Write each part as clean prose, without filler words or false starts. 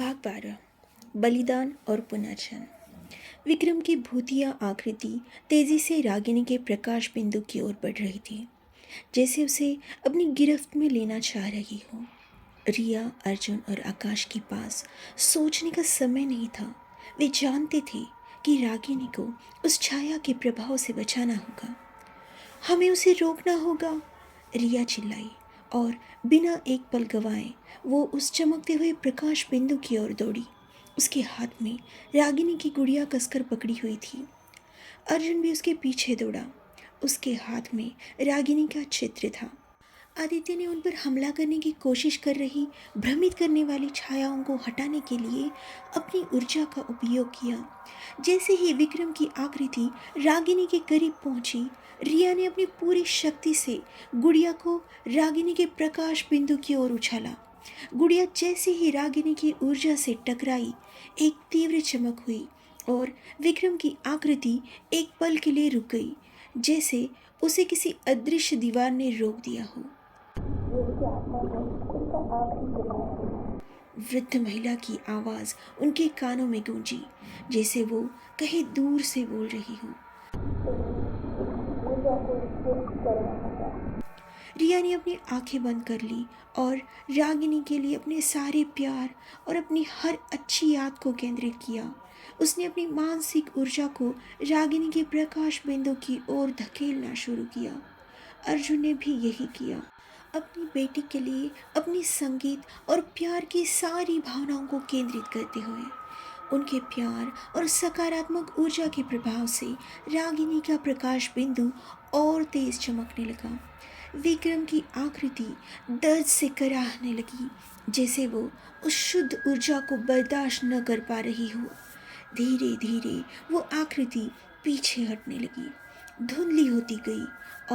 भाग 12 बलिदान और पुनर्जन्म। विक्रम की भूतिया आकृति तेजी से रागिनी के प्रकाश बिंदु की ओर बढ़ रही थी, जैसे उसे अपनी गिरफ्त में लेना चाह रही हो। रिया, अर्जुन और आकाश के पास सोचने का समय नहीं था। वे जानते थे कि रागिनी को उस छाया के प्रभाव से बचाना होगा। हमें उसे रोकना होगा, रिया चिल्लाई और बिना एक पल गवाए वो उस चमकते हुए प्रकाश बिंदु की ओर दौड़ी। उसके हाथ में रागिनी की गुड़िया कसकर पकड़ी हुई थी। अर्जुन भी उसके पीछे दौड़ा। उसके हाथ में रागिनी का चित्र था। आदित्य ने उन पर हमला करने की कोशिश कर रही भ्रमित करने वाली छायाओं को हटाने के लिए अपनी ऊर्जा का उपयोग किया। जैसे ही विक्रम की आकृति रागिनी के करीब पहुंची, रिया ने अपनी पूरी शक्ति से गुड़िया को रागिनी के प्रकाश बिंदु की ओर उछाला। गुड़िया जैसे ही रागिनी की ऊर्जा से टकराई, एक तीव्र चमक हुई और विक्रम की आकृति एक पल के लिए रुक गई, जैसे उसे किसी अदृश्य दीवार ने रोक दिया हो। वृद्ध महिला की आवाज़ उनके कानों में गूंजी, जैसे वो कहीं दूर से बोल रही हो। रिया ने अपनी आंखें बंद कर ली और रागिनी के लिए अपने सारे प्यार और अपनी हर अच्छी याद को केंद्रित किया। उसने अपनी मानसिक ऊर्जा को रागिनी के प्रकाश बिंदु की ओर धकेलना शुरू किया। अर्जुन ने भी यही किया। अपनी बेटी के लिए अपनी संगीत और प्यार की सारी भावनाओं को केंद्रित करते हुए उनके प्यार और सकारात्मक ऊर्जा के प्रभाव से रागिनी का प्रकाश बिंदु और तेज चमकने लगा। विक्रम की आकृति दर्द से कराहने लगी, जैसे वो उस शुद्ध ऊर्जा को बर्दाश्त न कर पा रही हो। धीरे धीरे वो आकृति पीछे हटने लगी, धुंधली होती गई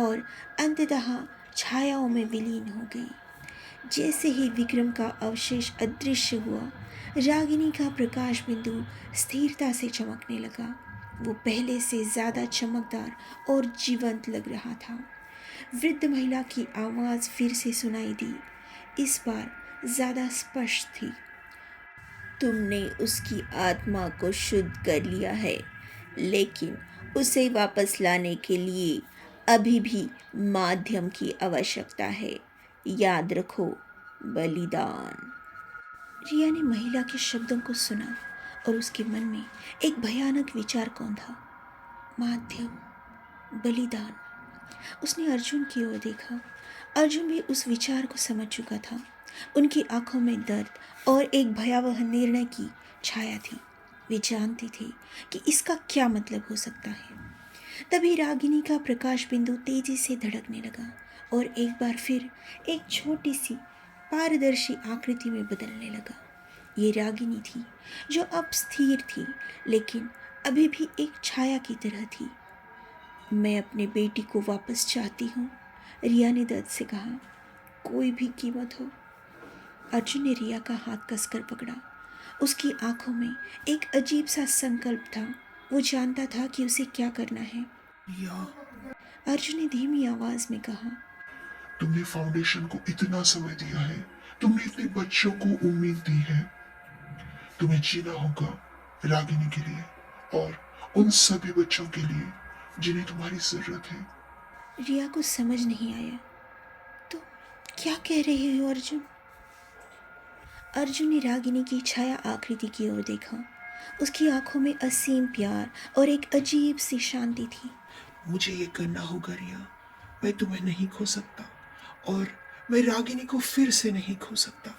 और अंततः छायाओं में विलीन हो गई। जैसे ही विक्रम का अवशेष अदृश्य हुआ, रागिनी का प्रकाश बिंदु स्थिरता से चमकने लगा। वो पहले से ज्यादा चमकदार और जीवंत लग रहा था। वृद्ध महिला की आवाज़ फिर से सुनाई दी, इस बार ज्यादा स्पष्ट थी। तुमने उसकी आत्मा को शुद्ध कर लिया है, लेकिन उसे वापस लाने के लिए अभी भी माध्यम की आवश्यकता है। याद रखो, बलिदान। रिया ने महिला के शब्दों को सुना और उसके मन में एक भयानक विचार कौंधा। माध्यम, बलिदान। उसने अर्जुन की ओर देखा। अर्जुन भी उस विचार को समझ चुका था। उनकी आंखों में दर्द और एक भयावह निर्णय की छाया थी। वे जानते थे कि इसका क्या मतलब हो सकता है। तभी रागिनी का प्रकाश बिंदु तेजी से धड़कने लगा और एक बार फिर एक छोटी सी पारदर्शी आकृति में बदलने लगा। ये रागिनी थी जो अब स्थिर थी, लेकिन अभी भी एक छाया की तरह थी। मैं अपने बेटी को वापस चाहती हूँ, रिया ने दर्द से कहा। कोई भी कीमत हो। अर्जुन ने रिया का हाथ कसकर पकड़ा। उसकी आंखों में एक अजीब सा संकल्प था। वो जानता था कि उसे क्या करना है। या अर्जुन ने धीमी आवाज में कहा, तुमने फाउंडेशन को इतना समय दिया है, तुमने इतने बच्चों को उम्मीद दी है। तुम्हें जीना होगा रागिनी के लिए और उन सभी बच्चों के लिए जिन्हें तुम्हारी जरूरत है। रिया को समझ नहीं आया। तो क्या कह रहे हो अर्जुन? अर्जुन ने रागिनी की छाया आकृति की ओर देखा। उसकी आंखों में असीम प्यार और एक अजीब सी शांति थी। मुझे ये करना होगा रिया। मैं तुम्हें नहीं खो सकता और मैं रागिनी को फिर से नहीं खो सकता।